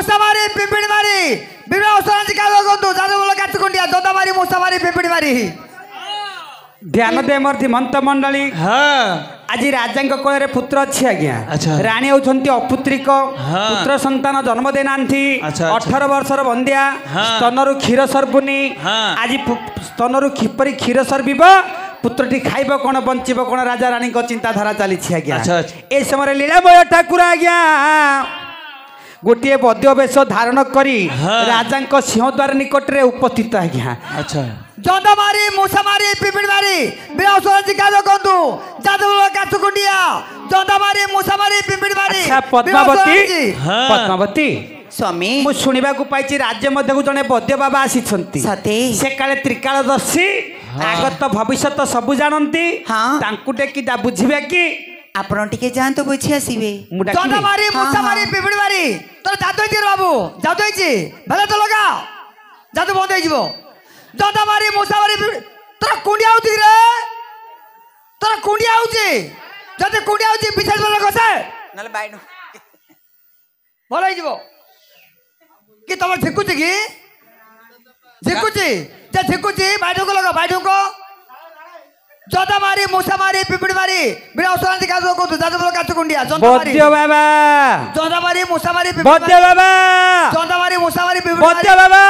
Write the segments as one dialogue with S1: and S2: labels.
S1: मुसामारी पिंपिड़ी मारी विवाह औषधि का लोगों जादू बोलो काचकुंडिया जोदा मारी मुसामारी पिंपिड़ी मारी
S2: ध्यान दे मोर धीमंत मंडली
S3: हाँ
S2: आज राजा कोल पुत्र अच्छी आज्ञा
S3: अच्छा।
S2: राणी होती अपुत्रिक पुत्र संतान जन्म दे ना 18 वर्षर बंदिया स्तनरु क्षीर सर्बुनी आज स्तनरु किपरि क्षीर सर्बिब पुत्रटी खाइब कौन बंचब कौन राजा रानी चिंताधारा चली आज्ञा ए समय लीलामय ठाकुर आज्ञा गोटे बद्य वेश धारण करी राजा सिंहद्वार निकट रे उपस्थित आज्ञा
S3: अच्छा
S1: जोदा मारी मूसा मारी पिपिड़ मारी बिना औषधि का लोगों जादू बोलो काचकुंडिया जोदा मारी मूसा मारी पिपिड़ मारी
S2: अच्छा पद्मावती पद्मावती
S4: स्वामी
S2: मु सुनिबा को पाइछि राज्य मध्य को जने बद्य बाबा आसीछंती
S4: सते
S2: से काले त्रिकालदर्शी आगत भविष्यत सब जानंती
S4: हाँ
S2: तांकु टेकी दा बुझिबे कि
S4: आपण टिके जानतो बुझी आसीबे
S1: जोदा मारी मूसा मारी पिपिड़ मारी तो जादू होइछि बाबू जादू होइछि भले तो लगा जादू बंद होई जिवो जोदा मारी मूसा मारी तोरा कुंडिया होउछि रे तोरा कुंडिया होउछि जदे कुंडिया होउछि बिछाड़ वाला कसे
S4: नले बाइनो
S1: भल होई जिवो कि तुम झिकुची कि झिकुची जे झिकुची बाइडो को लगा बाइडो को जोदा मारी मूसा मारी पिपिड़ मारी बिना औषधि का को तू जादू बोलो काचकुंडिया जोदा मारी
S2: बद्य बाबा
S1: जोदा मारी मूसा मारी पिपिड़
S2: बद्य बाबा
S1: जोदा मारी मूसा मारी पिपिड़
S2: बद्य बाबा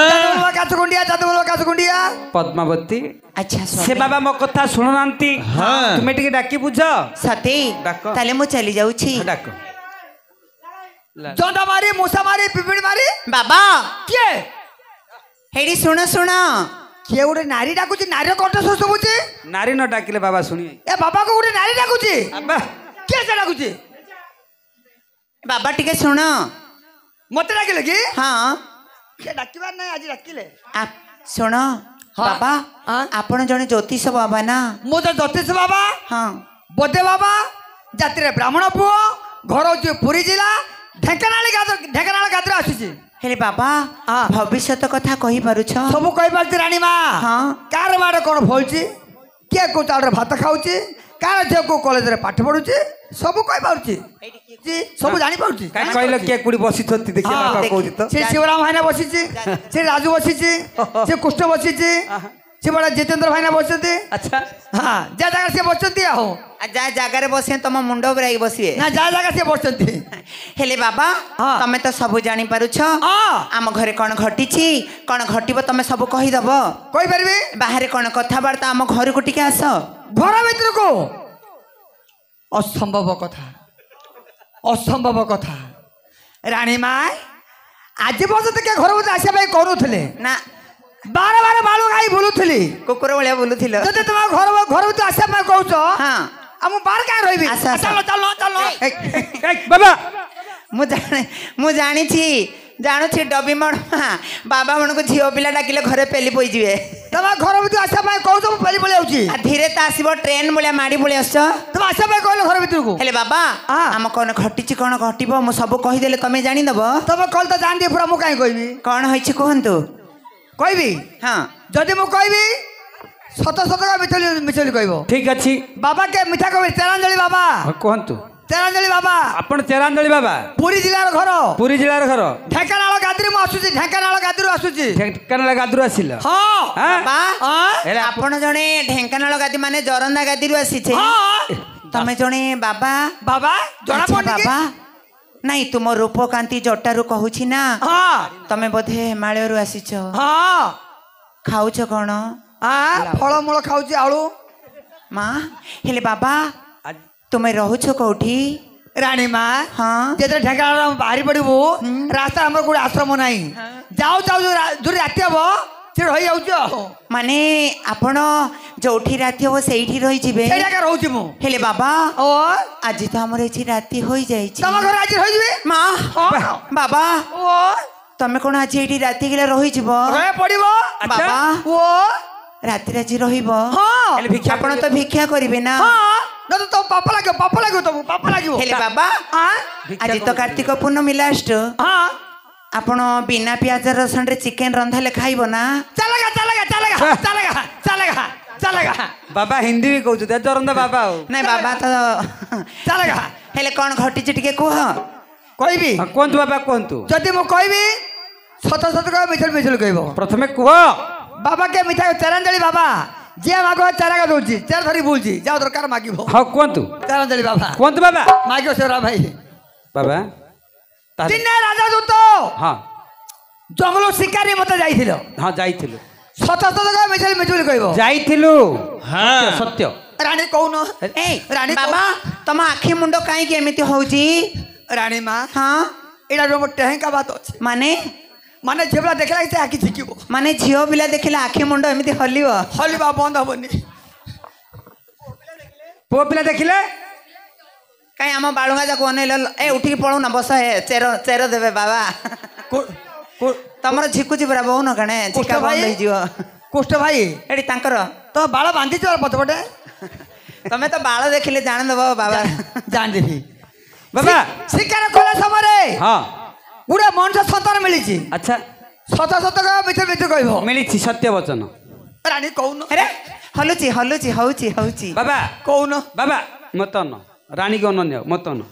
S1: जादू बोलो काचकुंडिया जादू बोलो काचकुंडिया
S2: पद्मावती
S4: अच्छा
S2: से बाबा मो कथा सुनो नांती तुमे टिके डाकी बुझ
S4: सते
S2: डाको
S4: ताले मु चली जाउछि
S2: डाको
S1: जोदा मारी मूसा मारी पिपिड़ मारी
S4: बाबा
S1: के
S4: हेडी सुनो सुनो
S1: के गोटे नारी डाकुची नारी कंठ शुभुची
S2: नारी न डाकिले बाबा सुनिए
S1: ए बाबा को गोटे नारी डाकुची
S2: अब्बा
S1: के से डाकुची
S4: बाबा टिके सुनो
S1: मते डाकिले कि
S4: हाँ
S1: के डाकिबार नै आज डाकिले
S4: आप सुनो बाबा आपण जने ज्योतिष बाबा ना
S1: मो तो ज्योतिष बाबा
S4: हाँ
S1: बदे बाबा जाति ब्राह्मण पुओ घर हूँ पुरी जिला ढेंकानाल गाद्र आसी
S4: हेले बाबा भविष्य कथा कहि पारुछ
S1: सब कहि पारती रानी माँ
S4: हाँ
S1: कार बाड़ कौन फलुची किए को चाउल भात खाऊची कार झील को कॉलेज रे पाठ पढ़ुची सब कहि पारुची सब जानि पारुची
S2: काई कहलो के कुड़ी बसी थती देखि बाबा कहू तो
S1: से शिवराम भाईना बसीची से राजू बसीची से कृष्ण बसीची से बड़ा जितेंद्र भाईना बसती
S2: अच्छा
S1: हाँ जा जगह से बसती आहो
S4: जा जगार बसे तुम मुंड उपराई बसिए
S1: ना जा जगह से बसती
S4: हेले बाबा तमे तो सब जानि पारुछ आम घरे कौन घटिछि कौन घटिबो तमे सब कहि दबो
S1: कहि परबे
S4: बाहर कौन कथाबार्ता आम घर को टिके आस
S1: घर भीतर को असंभव कथा रानी माँ आज पर्यंत के घर भीतर आसिया करूले
S4: ना
S1: बार बार बालू खाई बुलुली
S4: कुकुर भाया बुलुथिल
S1: जब तुम घर भीतर आसिया कहूच
S4: हाँ
S1: आ मु बार क्या रही चलो चलो चलो
S2: बाबा
S4: मु जानी जानुछि डबी मण बाबा मन को झील पिला डाकिले घरे पेली पई जिवे
S1: तुम घर भीतर आसिया कहूच मु पेली पळि आउची
S4: धीरे तो आसीबो ट्रेन भलिया माड़ी पळि आछ
S1: तुम आसिया कहले घर भीतर को
S4: हेले बाबा आम कौन घटिछि कौन घटिबो मु सब कहि देले तमे जानि दबो
S1: तुम कल तो जान दिए पूरा मु काई कहबी
S4: कौन होइछि कहंतु
S1: कहबी
S4: हाँ
S1: जदि मु कहबी सत सत का मिछली कहबो
S2: ठीक अछि
S1: बाबा के मिठा कहबी तेरांजलि बाबा
S2: कहंतु
S1: तेरांजलि बाबा
S2: आपण तेरांजलि बाबा
S1: पुरी जिलार घर
S2: पुरी जिलार घर
S1: ढेंकानाल गाद्री मु आसुची ढेंकानाल गाद्री आसुची
S2: ढेंकानाल गाद्रू आसिल
S1: हां
S4: बाबा हेले आपण जणे ढेंकानाल गादी माने जरंदा गादीरु आसीछे तमे जणे बाबा
S1: बाबा जणा पड़नी
S4: बाबा नहीं तुम रूप कांति जटारू कहूछि ना तमे बोधे हिमालय रु आसीछ खाऊछ कौन
S1: फलमूल खाऊची आलू
S4: माँ हेले बाबा तुमे रहुछ कोठी
S1: रानी माँ
S4: हाँ
S1: जेते ढेंकानाल बाहरी पड़बू रास्ता हमर कोई आश्रम नहीं जाऊ जाऊ जो राति हम से रही जाऊ
S4: माने आपण जोठी राति हो सेठी रही जिबे
S1: सेटा का रहउची मु
S4: हेले बाबा
S1: ओ
S4: आज तो हमर एची राति होई जाईची
S1: तम घर आज रही जिबे
S4: माँ बाबा
S1: ओ
S4: तमे कोन आज एठी राति गेला रही जिबो
S1: रहे पड़िबो
S4: बाबा
S1: ओ
S4: राति राजी रहिबो
S1: हां
S4: हेले भिक्षा आपण तो भिक्षा करिवे ना
S1: हां न तो पाप लागो तो पाप लागो
S4: हेले बाबा आज तो कार्तिक पूर्णमी लास्ट
S1: हां
S4: आपण बिना प्याज रसुन रे चिकन रंधाले खाइबो ना
S1: चलेगा
S2: बाबा हिंदी भी कहू जरंदा बाबा हो
S4: नहीं बाबा तो
S1: चलेगा
S4: हेले कौन घटी टिके कह
S1: कहबी
S2: कहतु बाबा कहतु
S1: जदि मु कहबी सत सत कह मिछल मिछल कहबो
S2: प्रथमे कह
S1: बाबा के मिठा चरंजली बाबा जे मागो चारा का दउची चार धरी बुलची जाओ दरकार मागिबो
S2: हां कहतु
S1: चरंजली बाबा
S2: कहतु बाबा
S1: मागियो सेरा भाई
S2: बाबा
S1: दिने राजा दूत
S2: हां
S1: जंगल शिकारी मते जाइथिलो
S2: हां जाइथिलो
S1: सत सत कह मिछल मिछल कहबो
S2: जाइथिलु हां सत्य
S1: रानी कौन
S4: ए
S1: रानी
S4: बाबा तुम आखि मुंड काई के एमिति होउची
S1: रानी माँ
S4: हां
S1: एडा रो टेहका बात अछि
S4: माने
S1: माने झेबला देखला से आखि झिकिबो
S4: माने झियो पिला देखिला आखि मुंड एमिति हलिबो
S1: हलिबा बंद हबनी
S2: पो पिला देखिले
S4: काई हम बाळुगा जा कोने ए उठी पळौ ना बस हे चेरो देबे बाबा तमरो झिकुची बरा बहु न कणे झिका बंद होई जियो
S1: कुष्ठ भाई
S4: एडी तांकर
S1: तो बाळ बांधी चल पटपटे
S4: तमे तो बाळ देखिले जान दबो बाबा
S1: जान देबी
S2: बाबा
S1: शिकार कोला समरे
S2: हां
S1: गुडा मनुष्य संतान मिलिछि
S2: अच्छा
S1: सत सत का मिछ मिछ कहबो
S2: मिलिछि सत्य वचन
S1: रानी कौन
S4: अरे हलुची हलुची होउची होउची
S2: बाबा
S1: कौन
S2: बाबा मतन रानी को अनन्य मतन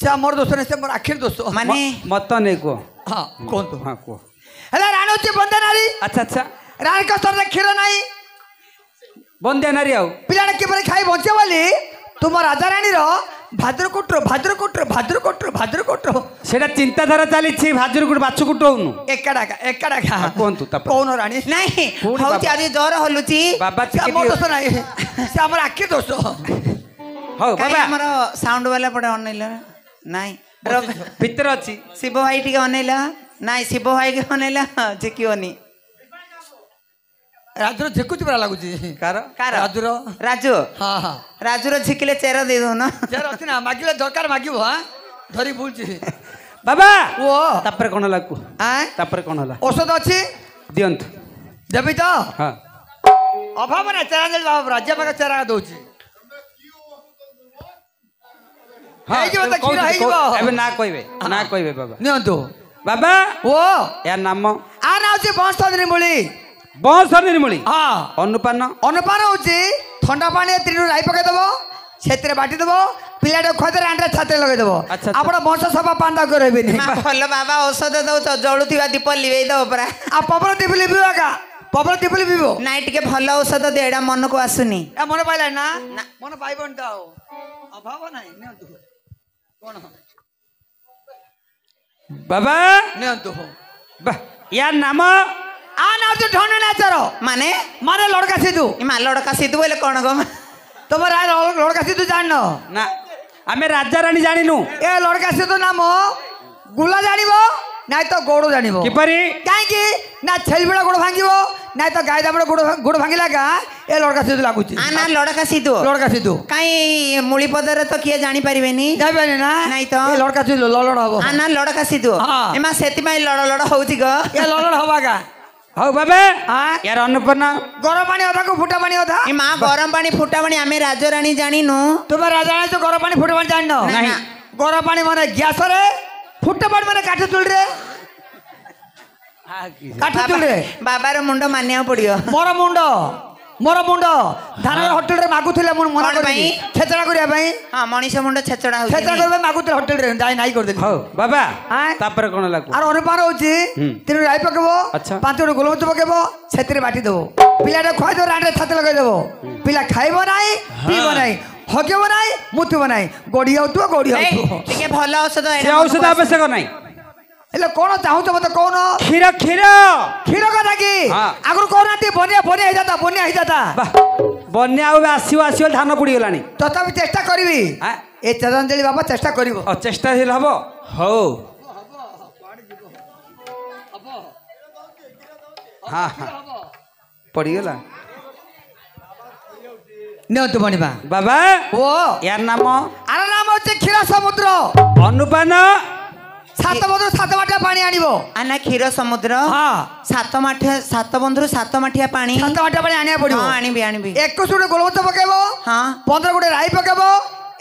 S1: से मोर दोस्त ने से मोर आखिर दोस्त
S4: माने
S2: मतन को
S1: हां कौन तो
S2: हां को
S1: हला रानी होची बंदे नारी
S2: अच्छा अच्छा
S1: रानी का स्तर क्षीर नाही
S2: बंदे नारी आउ
S1: पिलाने के पर खाई बंचे वाली तुम राजा रानी रो भाद्रकोट
S2: सेटा चिंताधारा चली भाजुरकुट बाछुकुट होनु
S1: एकाडा
S2: कोंतु
S1: कौन रानी
S4: नहीं होउची आज जोर हलुची
S2: बाबा
S1: मोर दोस्त नाही से हमर आखि दोस्त
S2: हो बाबा
S4: हमर साउंड वाला पडे अनैला नहीं
S2: भीतर अछि
S4: शिव भाई टिके अनैला नहीं शिव भाई के अनैला झिकियोनी
S1: राजुर झिकुच बरा लागुची
S4: कार
S1: राजुर
S4: राजू
S1: हां हां
S4: राजुर झिकिले चेरा दे दो ना
S1: चेरा अछि ना मागिले दरकार मागिबो हां धरी बुलची
S2: बाबा
S1: ओ
S2: तापर कोन लागु
S1: हां
S2: तापर कोन हला
S1: औषध अछि
S2: दियंत
S1: देबी तो
S2: हां
S1: अभाव ना चेरा देल बाबा राज्य में चेरा दोची हां हे जो त खीरा हे जो
S2: एबे ना कहबे बाबा
S1: नियंतो
S2: बाबा
S1: ओ
S2: या नाम
S1: आ ना अछि बंशधर निर्मली
S2: बंश निर्मली
S1: हां
S2: अनुपान
S1: होची ठंडा पानी तीन राई पके देबो छेत्रे बाटी देबो पिलाटे खदरे आंडे छाते लगे देबो आपण बंश सभा पांडा करबे नि
S4: भलो बाबा औषध दउ जळुथिबा दीप लिवेई दो परा
S1: आ पवन दीप लिबिबा का पवन दीप लिबिबो
S4: नाइ टिके भलो औषध दे एडा मन को आसुनी
S1: ए मन पाइला ना मन पाइबन त अभाव नाही नियंतु कोन
S2: बाबा
S1: नियंतु
S2: बा या नाम
S1: आ ना तो ढोने नाचरो माने लड़का सिद्धू
S4: इमा लड़का सिद्धू बोले कोन गो
S1: तुम लड़का सिद्धू जाननो
S2: ना आमे राजा रानी जानिनु
S1: ए लड़का सिद्धू नाम गुला जानिबो नाइ तो गोड़ जानिबो
S2: किपरि
S1: काई की ना छेलबिड़ा गोड़ भांगिबो नाइ तो गाय दाबड़ गोड़ भांगिला का ए लड़का सिद्धू लागुची
S4: आ ना लड़का सिद्धू काई मुली पदर तो किए जानि परिबेनी
S1: जाबेनी ना
S4: नाइ तो
S1: ए लड़का सिद्धू ललड़ हबो
S4: आ ना लड़का सिद्धू एमा सेति माई लड़ होउची गो
S1: ए ललड़ हबा का
S2: हौ बाबा यार अन्नपूर्णा
S1: गरम पानी अधा को फुटा पानी अधा
S4: ई मां गरम पानी फुटा पानी आमे राजा रानी जानिनु
S1: तुम राजा रानी तो गरम पानी फुटा पानी जाननो
S2: नहीं
S1: गरम पानी माने गैस रे फुटा पानी माने काठ चुल रे काठ चुल रे
S4: बाबा रो मुंडो मानिया पड़ियो
S1: मोर मुंड धान होटल रे मागुथिले मुन मना करबी छेचड़ा करिया भाई
S4: हां मनीष मुंड छेचड़ा होची
S1: छेचड़ा करबे मागुथिले होटल रे जाई नाही कर देली
S2: हो बाबा तापर कोन लागु
S1: आर अनुपान होची तीन राई पकेबो पांच गोड़ गोलमच पकेबो छेतरे बाटी देबो पिलाटे खय दो रांडे छाते लगे देबो पिला खाइबो नाही पीबो नाही हकेबो नाही मुतबो नाही गोड़ी होतु
S4: टिके भलो औषध
S2: से औषध आवश्यक नाही
S1: एले कोन चाहू तो मत कोन
S2: खीर
S1: कथा की आगु कोन आती बनिया हो जाता
S2: बन्या आसियो धान पड़ी गलानी
S1: तथापि चेष्टा करबी ए चरंजली बाबा चेष्टा करिवो
S2: चेष्टा हिल हबो हो हां पड़ी गला
S1: नियंतु बनिबा
S2: बाबा
S1: ओ
S2: यार नाम
S1: आर नाम होचे क्षीर समुद्र
S2: अनुपान
S1: सात बंधु सात माठिया पानी आनिबो
S4: आना क्षीर समुद्र
S1: हां
S4: सात बंधु सात माठिया पानी
S1: आनिया पड़िबो
S4: हां आनिबी
S1: 21 गुटे गोलमच पकेबो हां 15 गुटे राई पकेबो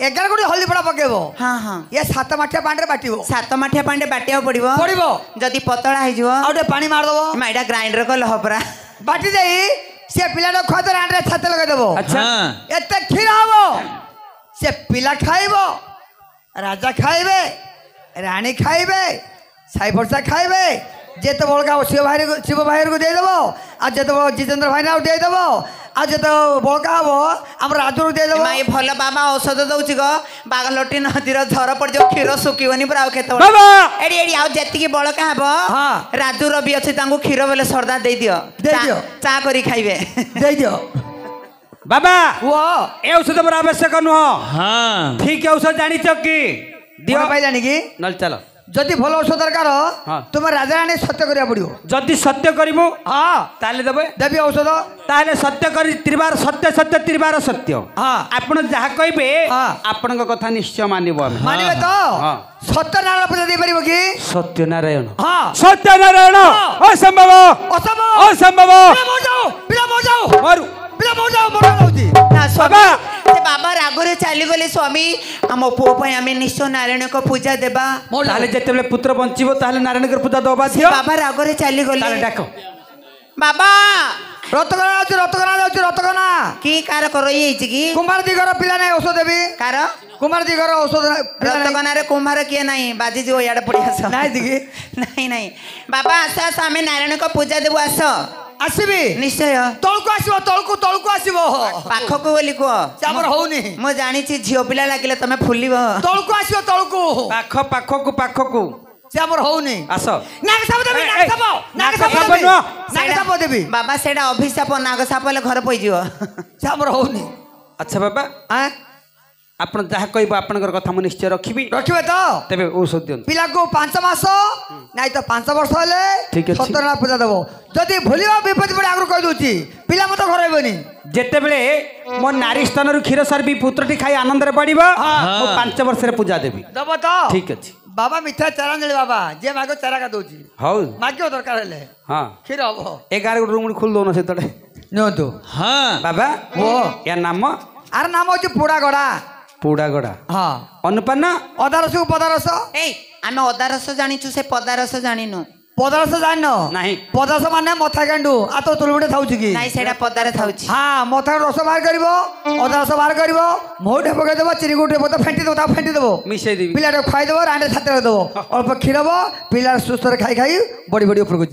S1: 11 गुटे हल्दी पड़ा पकेबो
S4: हां हां
S1: ये सात माठिया पानी रे बाटिबो
S4: सात माठिया पानी रे बाटिया पड़िबो जदी पतळा हे जिवो
S1: आउटे पानी मार दबो
S4: माइडा ग्राइंडर को लहपरा
S1: बाटी देई से पिलाडो खदर आंडे छाते लगे देबो
S2: अच्छा
S1: एते खीर हबो से पिला खाइबो राजा खाइबे राणी खाइबे साई पर्सा खाइबे जेते बड़का शिव भाई को देदेव आ जेते जितेंद्र भाई ना देदेव आ जेते बड़का हम आम राजू को देदेव
S4: माई भल बाबा औषध दउछि ग बागलटी नदीर झर पड़ जो क्षीर सुकिवनी पर आउ केते
S2: बाबा
S4: एडी एडी आउ जेतिकी बड़का हबो
S1: हाँ।
S4: राजू रवि अछि तांको क्षीर बेले सरदा दे दियो चा करी खाइबे
S1: दे दियो
S2: बाबा
S1: वो
S2: ए औषध पर आवश्यक नुह
S3: हाँ
S2: ठीक औषध जानिच कि दियो
S1: पाई जानी कि
S2: नल चलो
S1: जदि भल औषध दरकार
S2: हाँ।
S1: तुम राजा राणी सत्य करिया पड़ियो
S2: जदि सत्य करिमु
S1: हाँ
S2: ताले देबे
S1: देवी औषध
S2: ताले सत्य करी त्रिबार सत्य सत्य त्रिबार सत्य
S1: हाँ
S2: आपण जहा कहबे
S1: हाँ।
S2: आपनक कथा निश्चय मानिबो हम
S1: मानिबे तो
S2: हाँ।
S1: सत्यनारायण पूजा दे परिबो कि
S2: सत्यनारायण
S1: हाँ
S2: सत्यनारायण
S1: हाँ।
S2: असंभव
S1: असंभव
S2: असंभव
S1: पिला मर जाओ
S2: मरु
S1: पिला मर जाओ मर जाउची
S4: ना
S2: बाबा
S4: से बाबा रागरे चली गले स्वामी हम पो पय आमे निश्चय नारायण को पूजा देबा
S2: ताले जेतेबेले पुत्र बंचिबो ताले नारायण के पूजा दबा दियो
S4: बाबा रागरे चली
S2: ताले
S4: गले
S2: डाको
S4: बाबा
S1: रतकना जाउची रतकना
S4: की कार करई हिची की
S1: कुमार दिगर पिला नै औषध देबी
S4: कार
S1: कुमार दिगर औषध
S4: रतकना रे कुम्हार किए नहीं बाजी जो याड पड़ी आस
S1: নাই দিকি
S4: नहीं नहीं बाबा आस आस आमे नारायण को पूजा देबो आस
S1: আসিবি
S4: निश्चय
S1: তলকু আসিব তলকু আসিব
S4: पाखको बोली को
S1: আমার হউনি
S4: मो जानी छी झियो पिला लागिले तमे फुलिबो
S1: তলকু আসিব তলকু
S2: पाखकु
S1: সে আমার হউনি
S2: आस
S1: নাগসাপ দেবি নাগসাপ নাগসাপ দেবি
S4: बाबा सेडा अभिशाप नाग सापले घर पई जियो
S1: সে আমার হউনি
S2: अच्छा बाबा
S1: হ্যাঁ
S2: आपण जहा कहबो आपनकर कथा म निश्चय रखिबी
S1: रखिबे तो
S2: तबे औषध दियन
S1: पिला को 5 मास নাই তো 5 वर्ष হলে
S2: ঠিক আছে।
S1: সত্যনারায়ণ পূজা দেব যদি ভুলিবা বিপদ পড়ে আগু কই দউছি পিলা মত ঘরাইবনি
S2: जेतेबेले मो नारी स्तन रु क्षीर सरबी पुत्रटी खाई आनंद रे पड़िबो मो 5 वर्ष रे पूजा देबी
S1: দেব তো
S2: ठीक अछि
S1: बाबा मिठा चारा नेले बाबा जे मागो चारा का दउची
S2: हौ
S1: माग्यो दरकार हेले
S2: हां
S1: क्षीर हबो
S2: 11 रूम खोल दोनो से तडे
S1: नियंतु
S3: हाँ
S2: बाबा
S1: ओ
S2: या नाम
S1: आर नाम होची पोड़ा गड़ा
S2: पुडागडा
S1: हाँ
S2: अनुपन्न
S1: अदारस को पदारस
S4: ए आमे अदारस जानिचु से पदारस जानिनु
S1: पदारस जान
S2: नाही
S1: पदारस माने मथा कांडू आ तो तुलबुटे थाउची की
S4: नाइ सेडा पदारे थाउची
S1: हाँ मथा रस बाहर करिवो अदारस बाहर करिवो मोटे पके देबो चिनी गुटे पता फेंटी देबो ता फेंटी देबो
S2: मिसै देबी
S1: पिलाटे खाइ देबो रांडे छाते देबो अल्प खिरबो पिला सुस्थ रे खाइ खाइ बड़ी बड़ी ऊपर को